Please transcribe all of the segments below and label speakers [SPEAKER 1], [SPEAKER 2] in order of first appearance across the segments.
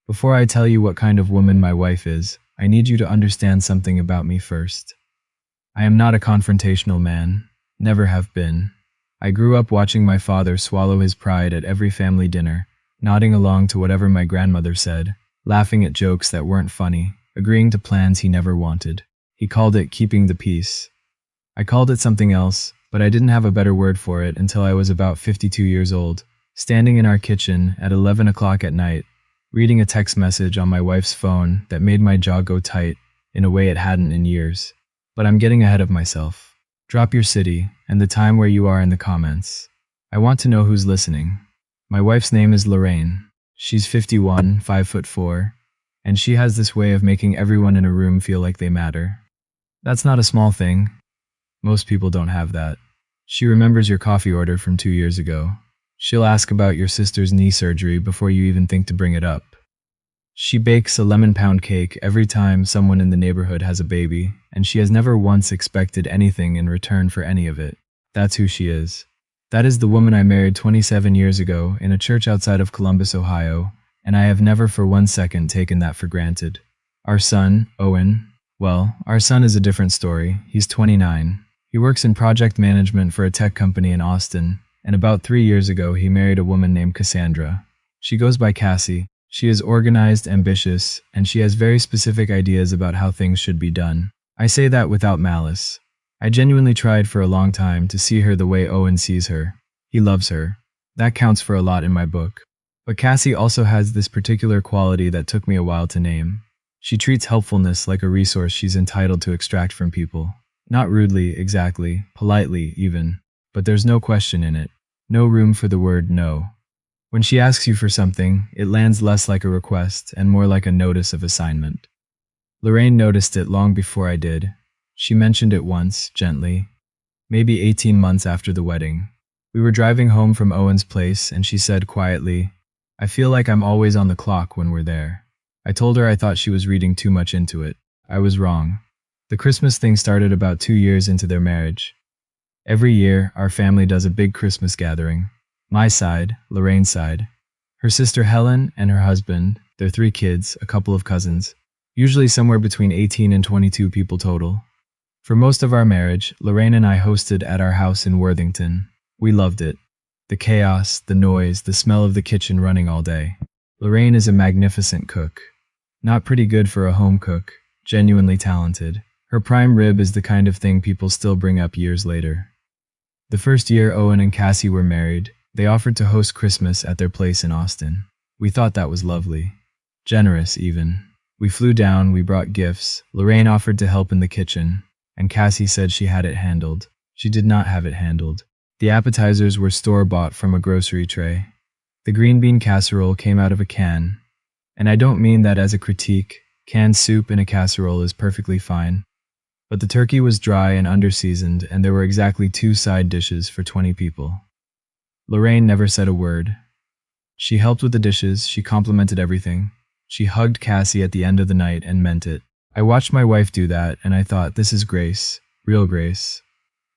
[SPEAKER 1] Before I tell you what kind of woman my wife is, I need you to understand something about me first. I am not a confrontational man, never have been. I grew up watching my father swallow his pride at every family dinner, nodding along to whatever my grandmother said, laughing at jokes that weren't funny, agreeing to plans he never wanted. He called it keeping the peace. I called it something else, but I didn't have a better word for it until I was about 52 years old, standing in our kitchen at 11 o'clock at night, reading a text message on my wife's phone that made my jaw go tight in a way it hadn't in years. But I'm getting ahead of myself. Drop your city and the time where you are in the comments. I want to know who's listening. My wife's name is Lorraine. She's 51, 5'4", and she has this way of making everyone in a room feel like they matter. That's not a small thing. Most people don't have that. She remembers your coffee order from 2 years ago. She'll ask about your sister's knee surgery before you even think to bring it up. She bakes a lemon pound cake every time someone in the neighborhood has a baby, and she has never once expected anything in return for any of it. That's who she is. That is the woman I married 27 years ago in a church outside of Columbus, Ohio, and I have never for 1 second taken that for granted. Our son, Owen, well, our son is a different story. He's 29. He works in project management for a tech company in Austin, and about 3 years ago he married a woman named Cassandra. She goes by Cassie. She is organized, ambitious, and she has very specific ideas about how things should be done. I say that without malice. I genuinely tried for a long time to see her the way Owen sees her. He loves her. That counts for a lot in my book. But Cassie also has this particular quality that took me a while to name. She treats helpfulness like a resource she's entitled to extract from people. Not rudely, exactly, politely even, but there's no question in it. No room for the word no. When she asks you for something, it lands less like a request and more like a notice of assignment. Lorraine noticed it long before I did. She mentioned it once, gently, maybe 18 months after the wedding. We were driving home from Owen's place and she said quietly, "I feel like I'm always on the clock when we're there." I told her I thought she was reading too much into it. I was wrong. The Christmas thing started about 2 years into their marriage. Every year, our family does a big Christmas gathering. My side, Lorraine's side, her sister Helen and her husband, their 3 kids, a couple of cousins, usually somewhere between 18 and 22 people total. For most of our marriage, Lorraine and I hosted at our house in Worthington. We loved it. The chaos, the noise, the smell of the kitchen running all day. Lorraine is a magnificent cook. Not pretty good for a home cook, genuinely talented. Her prime rib is the kind of thing people still bring up years later. The first year Owen and Cassie were married, they offered to host Christmas at their place in Austin. We thought that was lovely. Generous, even. We flew down, we brought gifts. Lorraine offered to help in the kitchen, and Cassie said she had it handled. She did not have it handled. The appetizers were store-bought from a grocery tray. The green bean casserole came out of a can. And I don't mean that as a critique. Canned soup in a casserole is perfectly fine. But the turkey was dry and under-seasoned, and there were exactly 2 side dishes for 20 people. Lorraine never said a word. She helped with the dishes, she complimented everything. She hugged Cassie at the end of the night and meant it. I watched my wife do that, and I thought, this is grace. Real grace.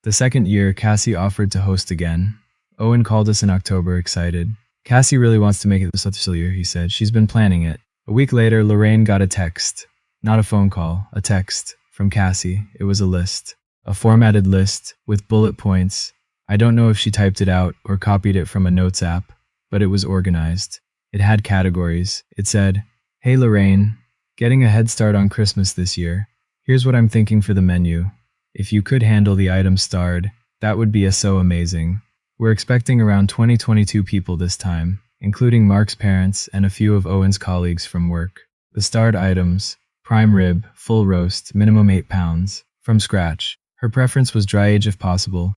[SPEAKER 1] The second year, Cassie offered to host again. Owen called us in October, excited. "Cassie really wants to make it this year," he said. "She's been planning it." A week later, Lorraine got a text. Not a phone call, a text. From Cassie. It was a list. A formatted list, with bullet points. I don't know if she typed it out or copied it from a notes app, but it was organized. It had categories. It said, "Hey Lorraine, getting a head start on Christmas this year. Here's what I'm thinking for the menu. If you could handle the items starred, that would be so amazing. We're expecting around 22 people this time, including Mark's parents and a few of Owen's colleagues from work. The starred items: prime rib, full roast, minimum 8 pounds, from scratch. Her preference was dry age if possible.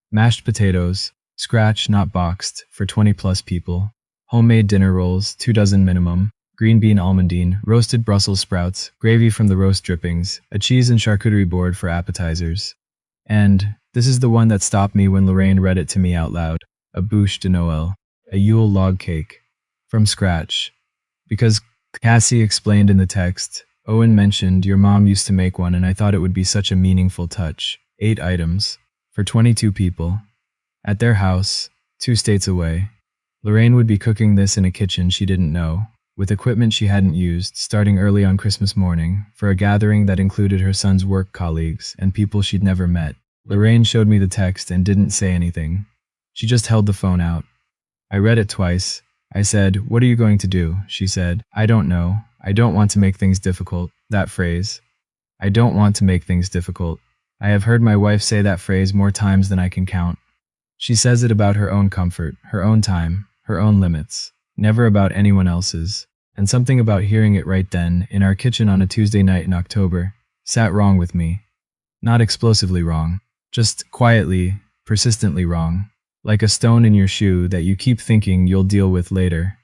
[SPEAKER 1] Mashed potatoes, scratch, not boxed, for 20+ people. Homemade dinner rolls, 2 dozen minimum. Green bean almondine, roasted Brussels sprouts, gravy from the roast drippings, a cheese and charcuterie board for appetizers. And this is the one that stopped me when Lorraine read it to me out loud. A bûche de Noël, a Yule log cake, from scratch. Because Cassie explained in the text, Owen mentioned your mom used to make one and I thought it would be such a meaningful touch. 8 items, for 22 people. At their house, 2 states away. Lorraine would be cooking this in a kitchen she didn't know. with equipment she hadn't used, starting early on Christmas morning, for a gathering that included her son's work colleagues and people she'd never met. Lorraine showed me the text and didn't say anything. She just held the phone out. I read it twice. I said, "What are you going to do?" She said, "I don't know. I don't want to make things difficult." That phrase. I don't want to make things difficult. I have heard my wife say that phrase more times than I can count. She says it about her own comfort, her own time, her own limits, never about anyone else's. And something about hearing it right then, in our kitchen on a Tuesday night in October, sat wrong with me. Not explosively wrong, just quietly, persistently wrong. Like a stone in your shoe that you keep thinking you'll deal with later.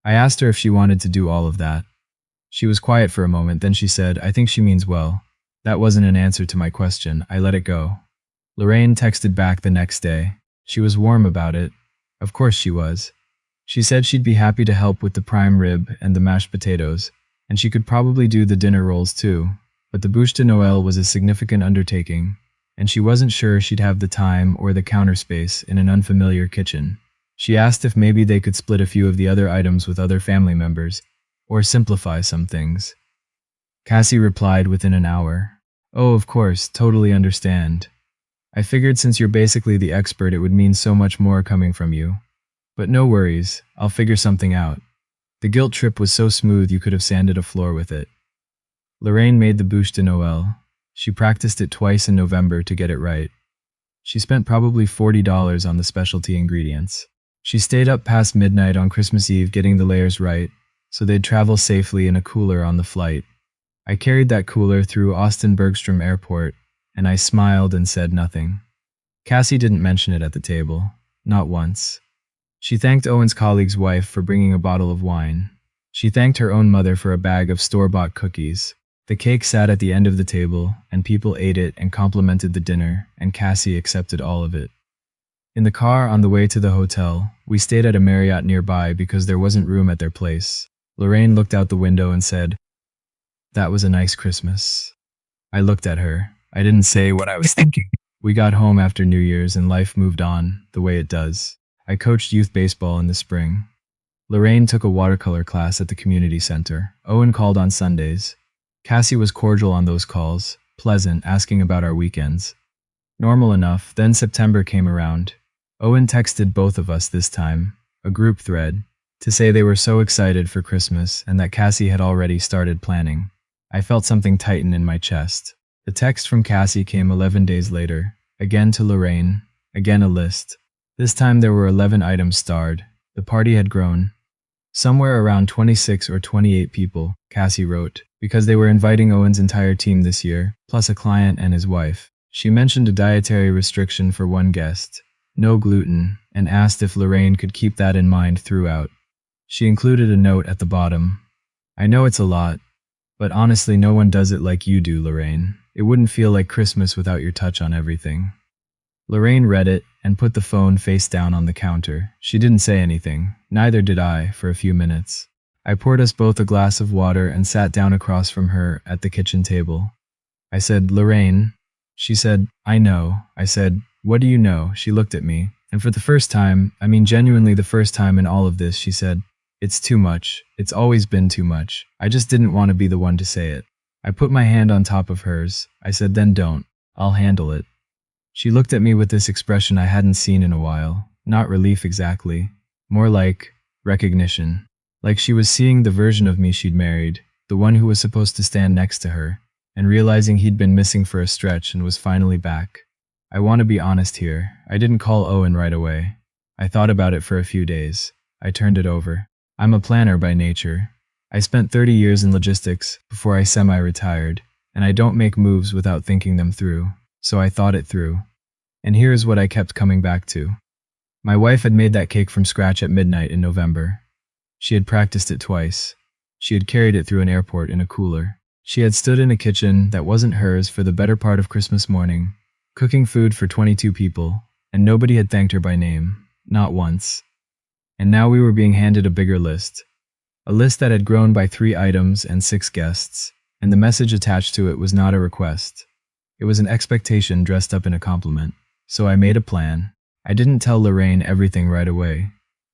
[SPEAKER 1] I asked her if she wanted to do all of that. She was quiet for a moment, then she said, "I think she means well." That wasn't an answer to my question. I let it go. Lorraine texted back the next day. She was warm about it. Of course she was. She said she'd be happy to help with the prime rib and the mashed potatoes, and she could probably do the dinner rolls too, but the bûche de Noël was a significant undertaking, and she wasn't sure she'd have the time or the counter space in an unfamiliar kitchen. She asked if maybe they could split a few of the other items with other family members, or simplify some things. Cassie replied within an hour. "Oh, of course, totally understand. I figured since you're basically the expert it would mean so much more coming from you. But no worries, I'll figure something out." The guilt trip was so smooth you could have sanded a floor with it. Lorraine made the bûche de Noël. She practiced it twice in November to get it right. She spent probably $40 on the specialty ingredients. She stayed up past midnight on Christmas Eve getting the layers right, so they'd travel safely in a cooler on the flight. I carried that cooler through Austin Bergstrom Airport, and I smiled and said nothing. Cassie didn't mention it at the table, not once. She thanked Owen's colleague's wife for bringing a bottle of wine. She thanked her own mother for a bag of store-bought cookies. The cake sat at the end of the table, and people ate it and complimented the dinner, and Cassie accepted all of it. In the car on the way to the hotel, we stayed at a Marriott nearby because there wasn't room at their place. Lorraine looked out the window and said, "That was a nice Christmas." I looked at her. I didn't say what I was thinking. We got home after New Year's and life moved on, the way it does. I coached youth baseball in the spring. Lorraine took a watercolor class at the community center. Owen called on Sundays. Cassie was cordial on those calls, pleasant, asking about our weekends. Normal enough, then September came around. Owen texted both of us this time, a group thread, to say they were so excited for Christmas and that Cassie had already started planning. I felt something tighten in my chest. The text from Cassie came 11 days later, again to Lorraine, again a list. This time there were 11 items starred. The party had grown. Somewhere around 26 or 28 people, Cassie wrote, because they were inviting Owen's entire team this year, plus a client and his wife. She mentioned a dietary restriction for one guest, no gluten, and asked if Lorraine could keep that in mind throughout. She included a note at the bottom. "I know it's a lot, but honestly no one does it like you do, Lorraine. It wouldn't feel like Christmas without your touch on everything." Lorraine read it and put the phone face down on the counter. She didn't say anything, neither did I, for a few minutes. I poured us both a glass of water and sat down across from her at the kitchen table. I said, "Lorraine." She said, "I know." I said, "What do you know?" She looked at me, and for the first time, I mean genuinely the first time in all of this, she said, "It's too much. It's always been too much. I just didn't want to be the one to say it." I put my hand on top of hers. I said, "Then don't. I'll handle it." She looked at me with this expression I hadn't seen in a while. Not relief exactly. More like recognition. Like she was seeing the version of me she'd married, the one who was supposed to stand next to her, and realizing he'd been missing for a stretch and was finally back. I want to be honest here. I didn't call Owen right away. I thought about it for a few days. I turned it over. I'm a planner by nature. I spent 30 years in logistics before I semi-retired, and I don't make moves without thinking them through, so I thought it through. And here's what I kept coming back to. My wife had made that cake from scratch at midnight in November. She had practiced it twice. She had carried it through an airport in a cooler. She had stood in a kitchen that wasn't hers for the better part of Christmas morning, cooking food for 22 people, and nobody had thanked her by name, not once. And now we were being handed a bigger list. A list that had grown by 3 items and 6 guests, and the message attached to it was not a request. It was an expectation dressed up in a compliment. So I made a plan. I didn't tell Lorraine everything right away.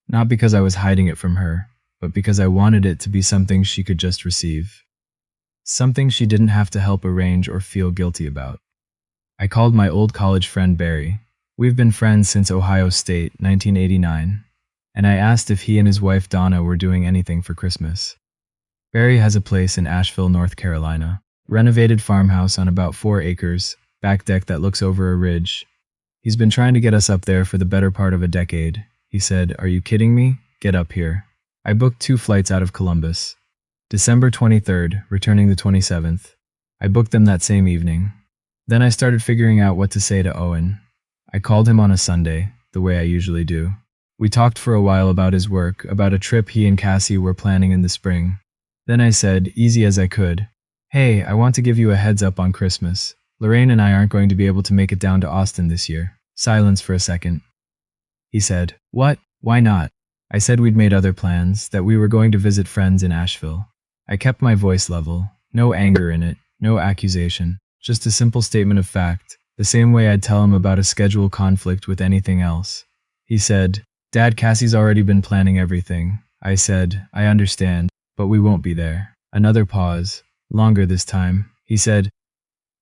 [SPEAKER 1] Not because I was hiding it from her, but because I wanted it to be something she could just receive. Something she didn't have to help arrange or feel guilty about. I called my old college friend Barry. We've been friends since Ohio State, 1989, and I asked if he and his wife Donna were doing anything for Christmas. Barry has a place in Asheville, North Carolina. Renovated farmhouse on about 4 acres, back deck that looks over a ridge. He's been trying to get us up there for the better part of a decade. He said, "Are you kidding me? Get up here." I booked 2 flights out of Columbus. December 23rd, returning the 27th. I booked them that same evening. Then I started figuring out what to say to Owen. I called him on a Sunday, the way I usually do. We talked for a while about his work, about a trip he and Cassie were planning in the spring. Then I said, easy as I could, "Hey, I want to give you a heads up on Christmas. Lorraine and I aren't going to be able to make it down to Austin this year." Silence for a second. He said, "What? Why not?" I said we'd made other plans, that we were going to visit friends in Asheville. I kept my voice level, no anger in it, no accusation, just a simple statement of fact, the same way I'd tell him about a schedule conflict with anything else. He said, "Dad, Cassie's already been planning everything." I said, "I understand, but we won't be there." Another pause, longer this time. He said,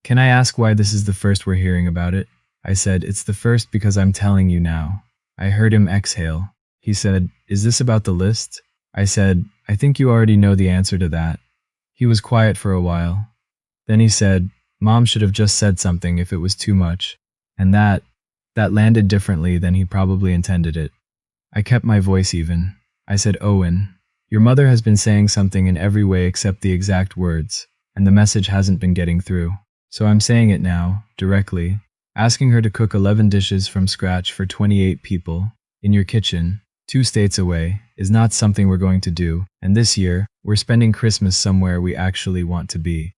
[SPEAKER 1] "Can I ask why this is the first we're hearing about it?" I said, "It's the first because I'm telling you now." I heard him exhale. He said, "Is this about the list?" I said, "I think you already know the answer to that." He was quiet for a while. Then he said, "Mom should have just said something if it was too much." And that landed differently than he probably intended it. I kept my voice even. I said, "Owen, your mother has been saying something in every way except the exact words, and the message hasn't been getting through. So I'm saying it now, directly. Asking her to cook 11 dishes from scratch for 28 people, in your kitchen, 2 states away, is not something we're going to do, and this year, we're spending Christmas somewhere we actually want to be."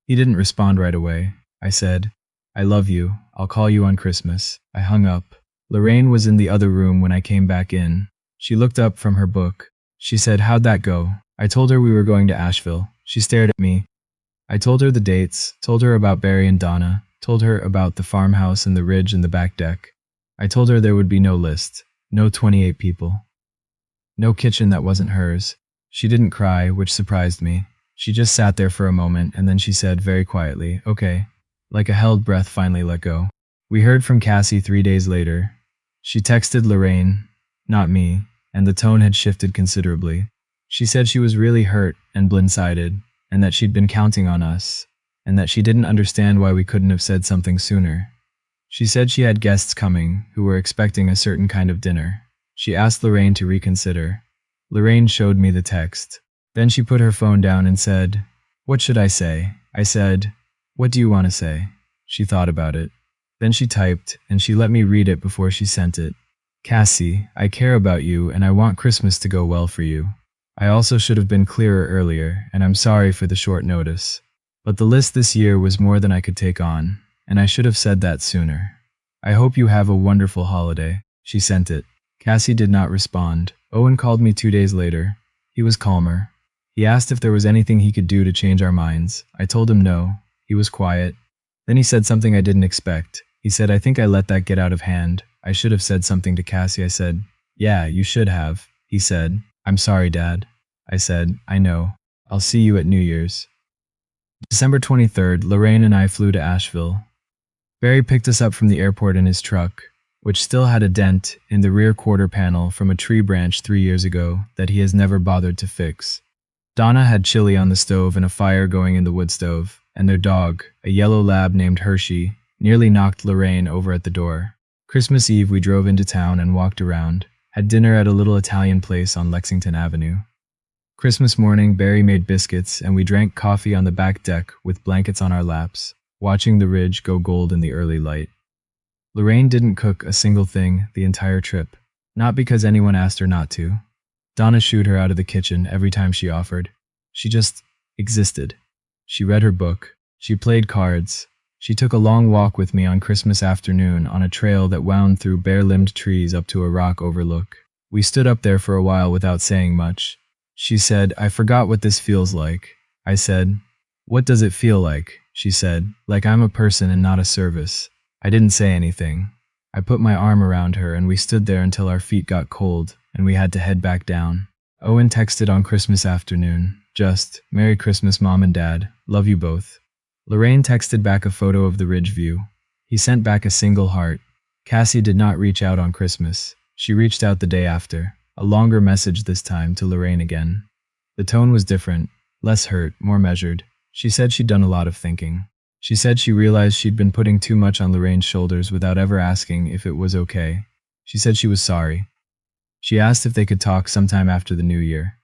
[SPEAKER 1] He didn't respond right away. I said, "I love you. I'll call you on Christmas." I hung up. Lorraine was in the other room when I came back in. She looked up from her book. She said, "How'd that go?" I told her we were going to Asheville. She stared at me. I told her the dates, told her about Barry and Donna, told her about the farmhouse and the ridge and the back deck. I told her there would be no list, no 28 people, no kitchen that wasn't hers. She didn't cry, which surprised me. She just sat there for a moment, and then she said very quietly, "Okay," like a held breath finally let go. We heard from Cassie 3 days later. She texted Lorraine, not me, and the tone had shifted considerably. She said she was really hurt and blindsided, and that she'd been counting on us, and that she didn't understand why we couldn't have said something sooner. She said she had guests coming who were expecting a certain kind of dinner. She asked Lorraine to reconsider. Lorraine showed me the text. Then she put her phone down and said, "What should I say?" I said, "What do you want to say?" She thought about it. Then she typed, and she let me read it before she sent it. "Cassie, I care about you and I want Christmas to go well for you. I also should have been clearer earlier, and I'm sorry for the short notice. But the list this year was more than I could take on, and I should have said that sooner. I hope you have a wonderful holiday." She sent it. Cassie did not respond. Owen called me 2 days later. He was calmer. He asked if there was anything he could do to change our minds. I told him no. He was quiet. Then he said something I didn't expect. He said, "I think I let that get out of hand. I should have said something to Cassie." I said, "Yeah, you should have." He said, "I'm sorry, Dad." I said, "I know. I'll see you at New Year's." December 23rd, Lorraine and I flew to Asheville. Barry picked us up from the airport in his truck, which still had a dent in the rear quarter panel from a tree branch 3 years ago that he has never bothered to fix. Donna had chili on the stove and a fire going in the wood stove, and their dog, a yellow lab named Hershey, nearly knocked Lorraine over at the door. Christmas Eve, we drove into town and walked around, had dinner at a little Italian place on Lexington Avenue. Christmas morning, Barry made biscuits, and we drank coffee on the back deck with blankets on our laps, watching the ridge go gold in the early light. Lorraine didn't cook a single thing the entire trip, not because anyone asked her not to. Donna shooed her out of the kitchen every time she offered. She just existed. She read her book. She played cards. She took a long walk with me on Christmas afternoon on a trail that wound through bare-limbed trees up to a rock overlook. We stood up there for a while without saying much. She said, "I forgot what this feels like." I said, "What does it feel like?" She said, "Like I'm a person and not a service." I didn't say anything. I put my arm around her and we stood there until our feet got cold and we had to head back down. Owen texted on Christmas afternoon. Just, Merry Christmas, Mom and Dad. Love you both. Lorraine texted back a photo of the ridge view. He sent back a single heart. Cassie did not reach out on Christmas. She reached out the day after. A longer message this time to Lorraine again. The tone was different. Less hurt, more measured. She said she'd done a lot of thinking. She said she realized she'd been putting too much on Lorraine's shoulders without ever asking if it was okay. She said she was sorry. She asked if they could talk sometime after the new year.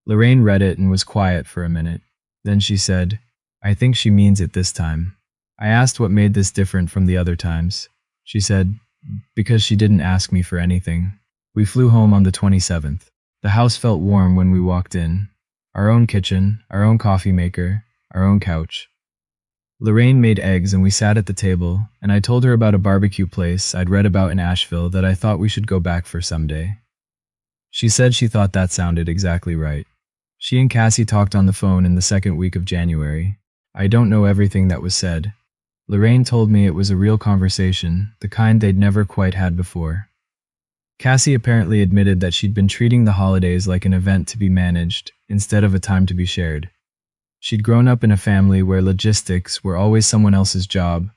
[SPEAKER 1] Lorraine read it and was quiet for a minute. Then she said, I think she means it this time. I asked what made this different from the other times. She said, because she didn't ask me for anything. We flew home on the 27th. The house felt warm when we walked in. Our own kitchen, our own coffee maker, our own couch. Lorraine made eggs and we sat at the table, and I told her about a barbecue place I'd read about in Asheville that I thought we should go back for someday. She said she thought that sounded exactly right. She and Cassie talked on the phone in the second week of January. I don't know everything that was said. Lorraine told me it was a real conversation, the kind they'd never quite had before. Cassie apparently admitted that she'd been treating the holidays like an event to be managed, instead of a time to be shared. She'd grown up in a family where logistics were always someone else's job,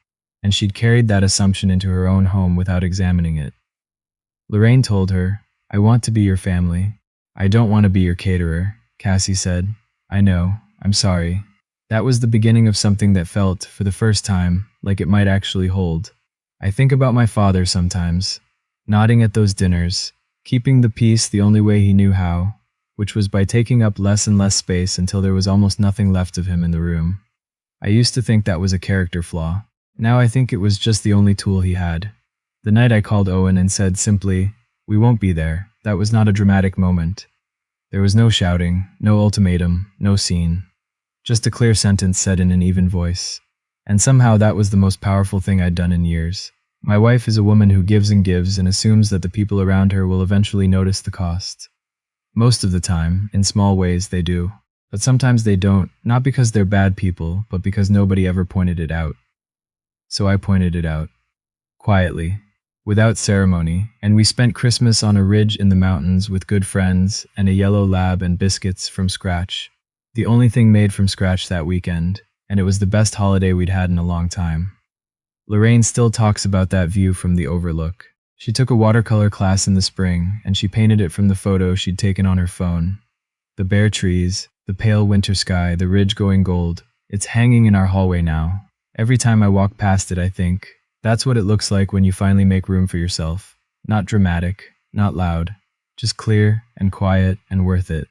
[SPEAKER 1] and she'd carried that assumption into her own home without examining it. Lorraine told her, I want to be your family. I don't want to be your caterer, Cassie said. I know, I'm sorry. That was the beginning of something that felt, for the first time, like it might actually hold. I think about my father sometimes, nodding at those dinners, keeping the peace the only way he knew how, which was by taking up less and less space until there was almost nothing left of him in the room. I used to think that was a character flaw. Now I think it was just the only tool he had. The night I called Owen and said simply, we won't be there, that was not a dramatic moment. There was no shouting, no ultimatum, no scene. Just a clear sentence said in an even voice. And somehow that was the most powerful thing I'd done in years. My wife is a woman who gives and gives and assumes that the people around her will eventually notice the cost. Most of the time, in small ways, they do. But sometimes they don't, not because they're bad people, but because nobody ever pointed it out. So I pointed it out. Quietly, without ceremony, and we spent Christmas on a ridge in the mountains with good friends and a yellow lab and biscuits from scratch. The only thing made from scratch that weekend, and it was the best holiday we'd had in a long time. Lorraine still talks about that view from the overlook. She took a watercolor class in the spring, and she painted it from the photo she'd taken on her phone. The bare trees, the pale winter sky, the ridge going gold. It's hanging in our hallway now. Every time I walk past it, I think, that's what it looks like when you finally make room for yourself. Not dramatic, not loud, just clear and quiet and worth it.